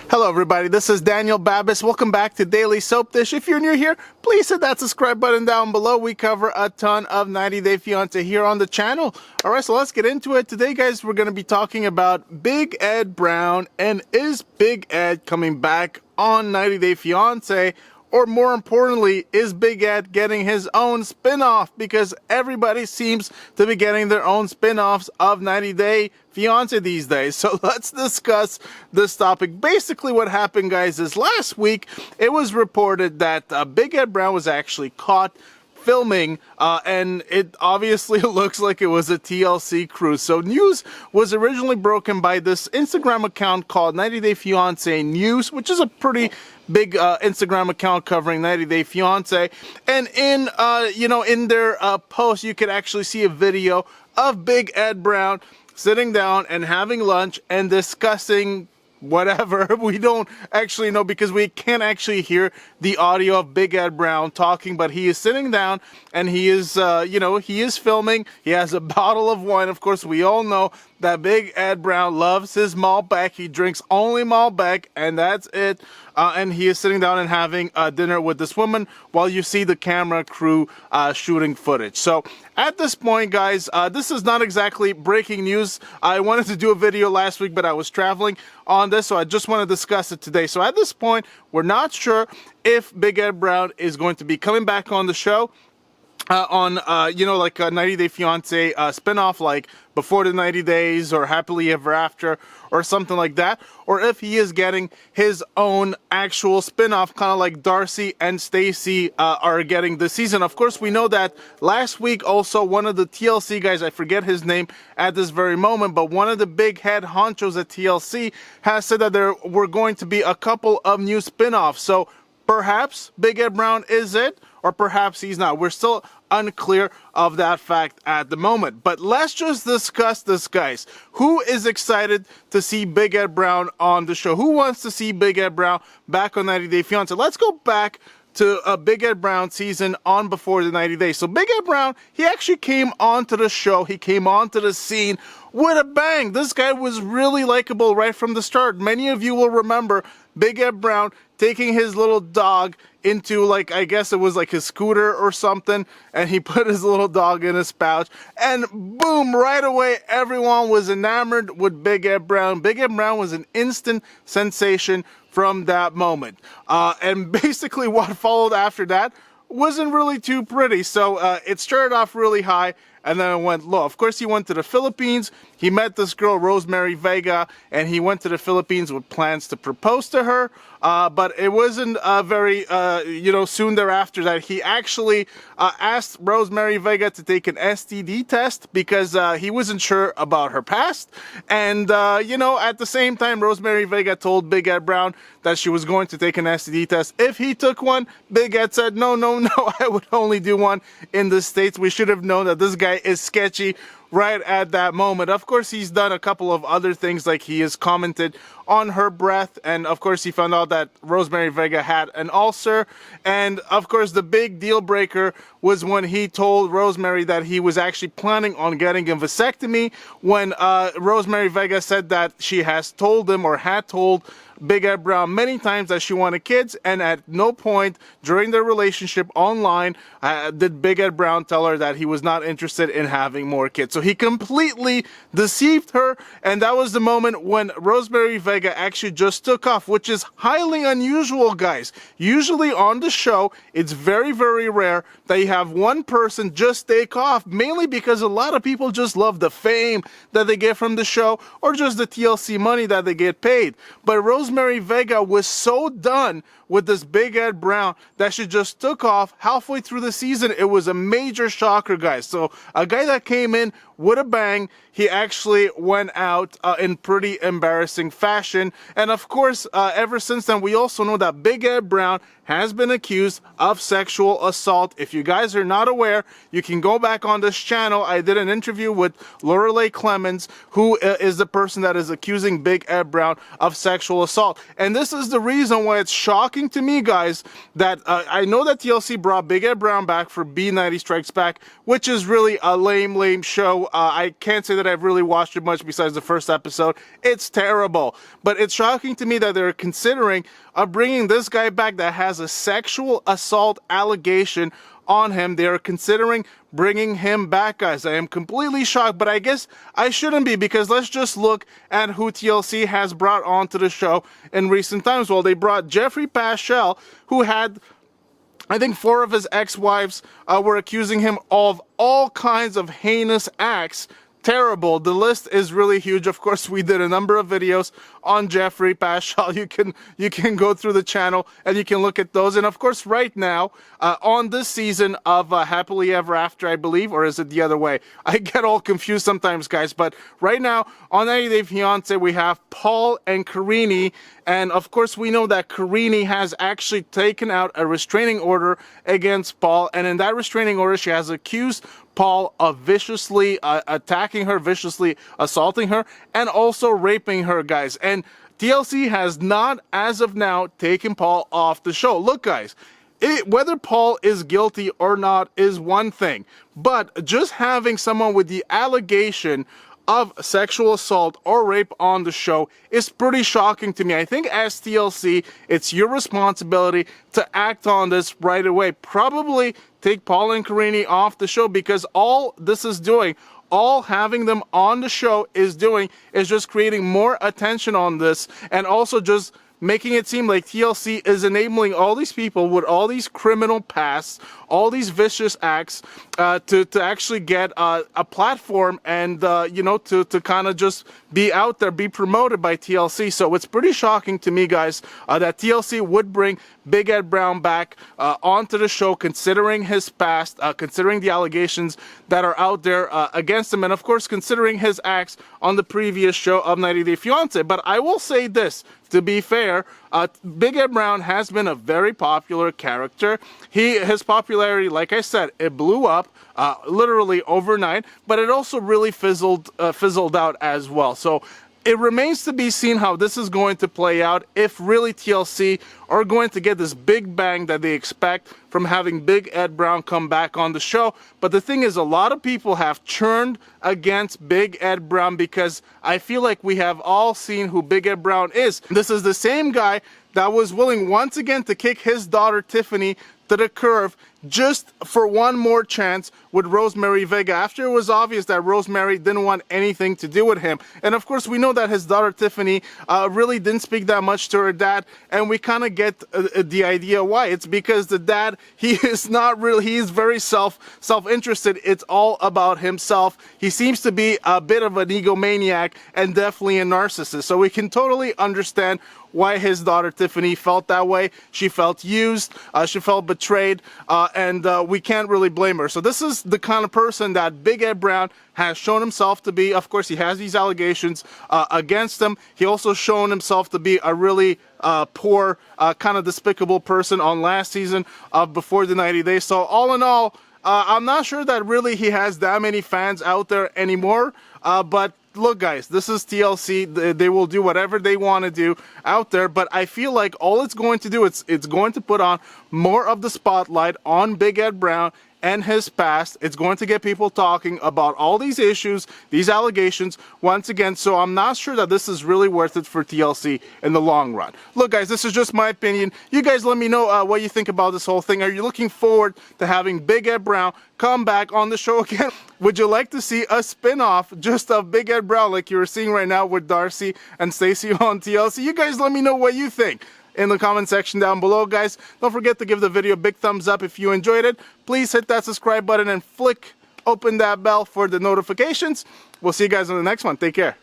Hello everybody, this is Daniel Babis. Welcome back to Daily Soap Dish. If you're new here, please hit that subscribe button down below. We cover a ton of 90 Day Fiancé here on the channel. Alright, so let's get into it. Today, guys, we're going to be talking about Big Ed Brown, and is Big Ed coming back on 90 Day Fiancé? Or more importantly, is Big Ed getting his own spin-off? Because everybody seems to be getting their own spin-offs of 90 Day Fiancé these days. So let's discuss this topic. Basically what happened, guys, is last week it was reported that Big Ed Brown was actually caught filming, and it obviously looks like it was a TLC cruise. So news was originally broken by this Instagram account called 90 Day Fiancé News, which is a pretty big Instagram account covering 90 Day Fiancé. And in in their post, you could actually see a video of Big Ed Brown sitting down and having lunch and discussing whatever. We don't actually know because we can't actually hear the audio of Big Ed Brown talking, but he is sitting down and he is he is filming. He has a bottle of wine. Of course, we all know that Big Ed Brown loves his Malbec. He drinks only Malbec, and that's it. And he is sitting down and having dinner with this woman while you see the camera crew shooting footage. So at this point, guys, this is not exactly breaking news. I wanted to do a video last week, but I was traveling on this, so I just want to discuss it today. So at this point, we're not sure if Big Ed Brown is going to be coming back on the show. On like a 90 Day Fiancé spinoff, like Before the 90 Days or Happily Ever After or something like that, or if he is getting his own actual spinoff, kind of like Darcy and Stacy are getting this season. Of course, we know that last week also one of the TLC guys, I forget his name at this very moment, but one of the big head honchos at TLC has said that there were going to be a couple of new spinoffs. So perhaps Big Ed Brown is it, or perhaps he's not. We're still unclear of that fact at the moment. But let's just discuss this, guys. Who is excited to see Big Ed Brown on the show? Who wants to see Big Ed Brown back on 90 Day Fiancé? Let's go back to a Big Ed Brown season on Before the 90 Days. So Big Ed Brown, he actually came onto the show. He came onto the scene with a bang. This guy was really likable right from the start. Many of you will remember Big Ed Brown taking his little dog into, like, I guess it was like his scooter or something, and he put his little dog in his pouch, and boom, right away everyone was enamored with Big Ed Brown. Big Ed Brown was an instant sensation from that moment, and basically what followed after that wasn't really too pretty. So it started off really high and then it went low. Of course, he went to the Philippines. He met this girl, Rosemary Vega, and he went to the Philippines with plans to propose to her. But it wasn't very, soon thereafter that he actually asked Rosemary Vega to take an STD test because he wasn't sure about her past. And, at the same time, Rosemary Vega told Big Ed Brown that she was going to take an STD test if he took one. Big Ed said, no, I would only do one in the States. We should have known that this guy is sketchy right at that moment. Of course, he's done a couple of other things, like he has commented on her breath, and of course he found out that Rosemary Vega had an ulcer. And of course the big deal breaker was when he told Rosemary that he was actually planning on getting a vasectomy, when Rosemary Vega said that she has told him, or had told Big Ed Brown many times, that she wanted kids, and at no point during their relationship online did Big Ed Brown tell her that he was not interested in having more kids. So he completely deceived her, and that was the moment when Rosemary Vega actually just took off, which is highly unusual, guys. Usually on the show, it's very, very rare that you have one person just take off, mainly because a lot of people just love the fame that they get from the show, or just the TLC money that they get paid. But Rosemary Vega was so done with this Big Ed Brown that she just took off halfway through the season. It was a major shocker, guys. So a guy that came in with a bang, he actually went out in pretty embarrassing fashion. And of course, ever since then, we also know that Big Ed Brown has been accused of sexual assault. If you guys are not aware, you can go back on this channel. I did an interview with Lorelei Clemens, who is the person that is accusing Big Ed Brown of sexual assault. And this is the reason why it's shocking to me, guys, that I know that TLC brought Big Ed Brown back for B90 Strikes Back, which is really a lame show. show. I can't say that I've really watched it much besides the first episode. It's terrible. But it's shocking to me that they're considering bringing this guy back that has a sexual assault allegation on him. They are considering bringing him back, guys. I am completely shocked, but I guess I shouldn't be, because let's just look at who TLC has brought onto the show in recent times. Well, they brought Jeffrey Paschal, who had, I think, 4 of his ex-wives were accusing him of all kinds of heinous acts. Terrible. The list is really huge. Of course, we did a number of videos on Jeffrey Paschal. You can go through the channel and you can look at those. And of course, right now on this season of Happily Ever After, I believe, or is it the other way? I get all confused sometimes, guys. But right now on 90 Day Fiance, we have Paul and Karine. And of course, we know that Karine has actually taken out a restraining order against Paul. And in that restraining order, she has accused Paul of viciously attacking her, viciously assaulting her, and also raping her, guys. And TLC has not, as of now, taken Paul off the show. Look, guys, whether Paul is guilty or not is one thing, but just having someone with the allegation of sexual assault or rape on the show is pretty shocking to me. I think as TLC, it's your responsibility to act on this right away. Probably take Paul and Karine off the show, because all this is doing, all having them on the show is doing, is just creating more attention on this, and also just making it seem like TLC is enabling all these people with all these criminal pasts, all these vicious acts, to actually get a platform and, you know, to kind of just be out there, be promoted by TLC. So it's pretty shocking to me, guys, that TLC would bring Big Ed Brown back onto the show, considering his past, considering the allegations that are out there against him, and of course, considering his acts on the previous show of 90 Day Fiance. But I will say this, to be fair, Big Ed Brown has been a very popular character. His popularity, like I said, it blew up literally overnight, but it also really fizzled out as well. So it remains to be seen how this is going to play out, if really TLC are going to get this big bang that they expect from having Big Ed Brown come back on the show. But the thing is, a lot of people have churned against Big Ed Brown, because I feel like we have all seen who Big Ed Brown is. This is the same guy that was willing once again to kick his daughter Tiffany to the curb just for one more chance with Rosemary Vega, after it was obvious that Rosemary didn't want anything to do with him. And of course, we know that his daughter Tiffany really didn't speak that much to her dad, and we kind of get the idea why. It's because the dad, he is not really, he is very self-interested. It's all about himself. He seems to be a bit of an egomaniac and definitely a narcissist. So we can totally understand why his daughter Tiffany felt that way. She felt used, she felt betrayed, and we can't really blame her. So this is the kind of person that Big Ed Brown has shown himself to be. Of course, he has these allegations against him. He also shown himself to be a really poor, kind of despicable person on last season of Before the 90 Days. So all in all, I'm not sure that really he has that many fans out there anymore, but look, guys, this is TLC. They will do whatever they want to do out there, but I feel like all it's going to do, it's going to put on more of the spotlight on Big Ed Brown and his past. It's going to get people talking about all these issues, these allegations once again. So I'm not sure that this is really worth it for TLC in the long run. Look, guys, this is just my opinion. You guys let me know what you think about this whole thing. Are you looking forward to having Big Ed Brown come back on the show again? Would you like to see a spin-off just of Big Ed Brown like you're seeing right now with Darcy and Stacey on TLC? You guys let me know what you think in the comment section down below, guys. Don't forget to give the video a big thumbs up if you enjoyed it. Please hit that subscribe button and open that bell for the notifications. We'll see you guys on the next one. Take care.